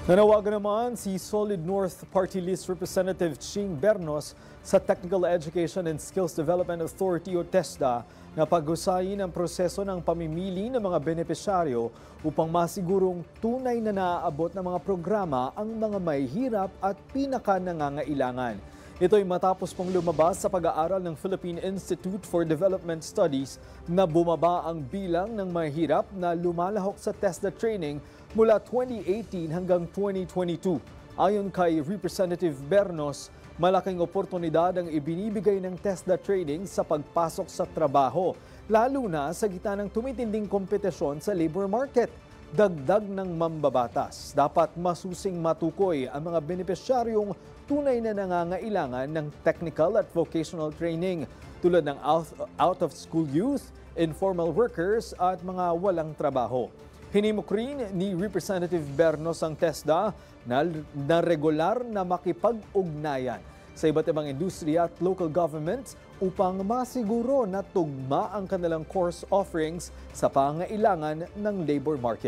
Nanawagan naman si Solid North Party List Representative Ching Bernos sa Technical Education and Skills Development Authority o TESDA na paghusayin ang proseso ng pamimili ng mga benepisyaryo upang masigurong tunay na naaabot ng mga programa ang mga may hirap at pinaka-nangangailangan. Ito'y matapos pong lumabas sa pag-aaral ng Philippine Institute for Development Studies na bumaba ang bilang ng mahirap na lumalahok sa TESDA training mula 2018 hanggang 2022. Ayon kay Representative Bernos, malaking oportunidad ang ibinibigay ng TESDA training sa pagpasok sa trabaho, lalo na sa gitna ng tumitinding kompetisyon sa labor market. Dagdag ng mambabatas, dapat masusing matukoy ang mga benepisyaryong tunay na nangangailangan ng technical at vocational training tulad ng out-of-school youth, informal workers at mga walang trabaho. Hinimok rin ni Representative Bernos ang TESDA na regular na makipag-ugnayan sa iba't ibang industriya at local governments upang masiguro na tugma ang kanilang course offerings sa pangailangan ng labor market.